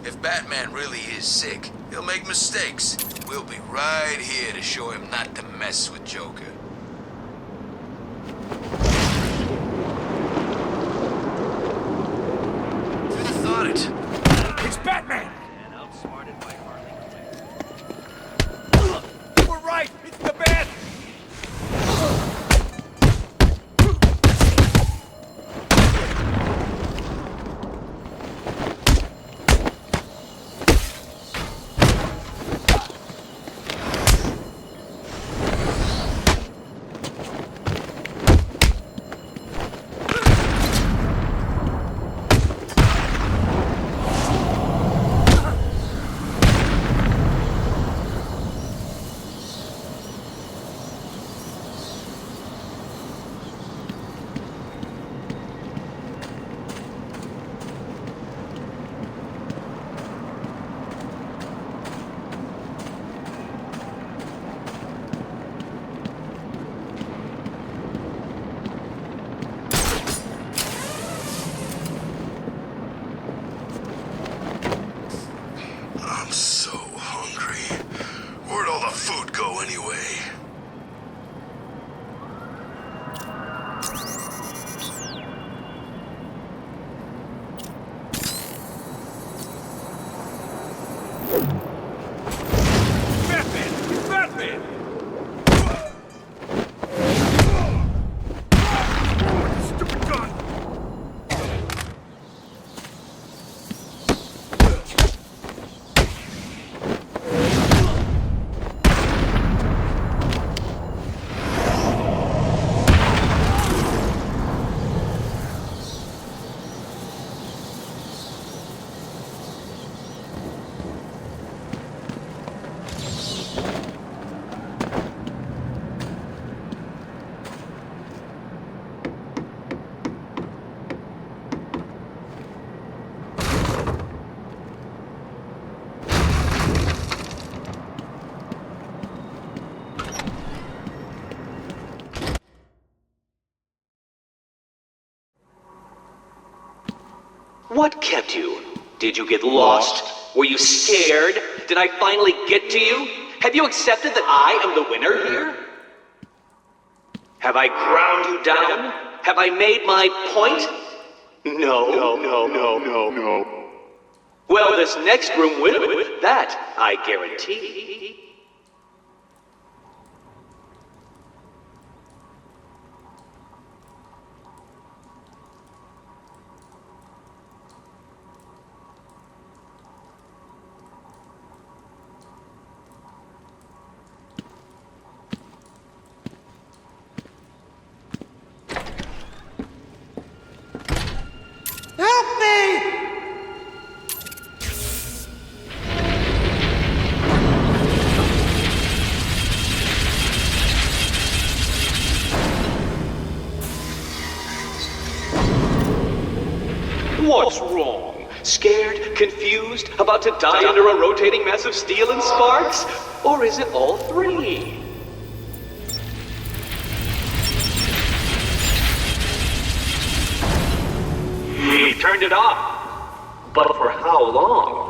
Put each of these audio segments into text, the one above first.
If Batman really is sick, he'll make mistakes. We'll be right here to show him not to mess with Joker. Who'd have thought it? It's Batman! And outsmarted by Harley Quinn. You were right! It's the Bat! I'm so hungry. Where'd all the food go anyway? Batman! It's Batman! Stupid gun! What kept you? Did you get lost? Were you scared? Did I finally get to you? Have you accepted that I am the winner here? Have I ground you down? Have I made my point? No. Well, this next room will. That I guarantee. Help me! What's wrong? Scared? Confused? About to die under a rotating mass of steel and sparks? Or is it all three? He turned it off. But for how long?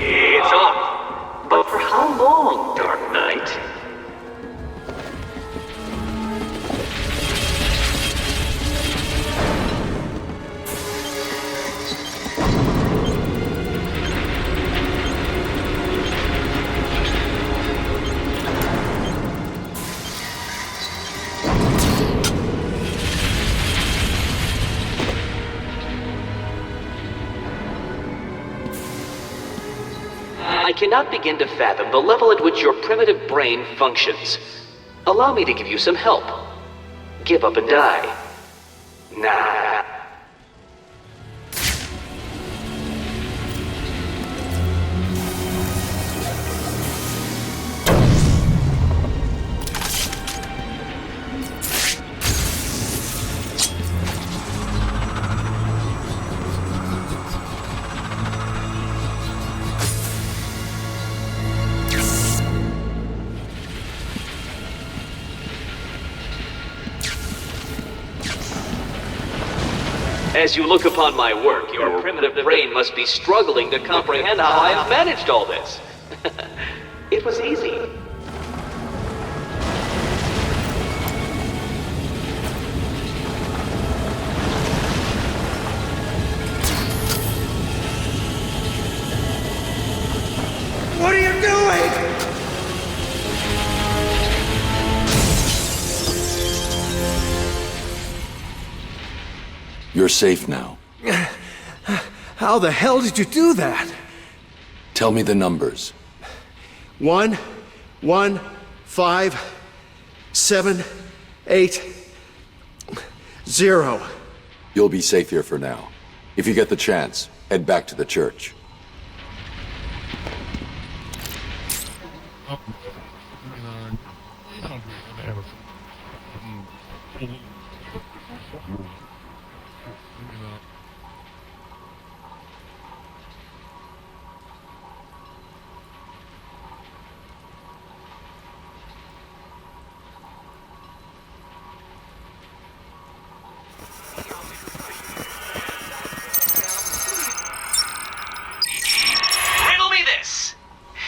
It's off. But for how long, Dark Knight? I cannot begin to fathom the level at which your primitive brain functions. Allow me to give you some help. Give up and die. Nah. As you look upon my work, your primitive brain must be struggling to comprehend how I have managed all this. It was easy. What are you doing? You're safe now. How the hell did you do that? Tell me the numbers. 1, 1, 5, 7, 8, 0. You'll be safe here for now. If you get the chance, head back to the church. Riddle me this.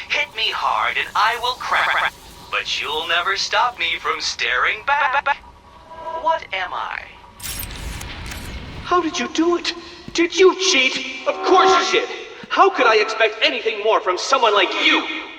Hit me hard and I will crack. But you'll never stop me from staring back. What am I? How did you do it? Did you cheat? Of course you did. How could I expect anything more from someone like you?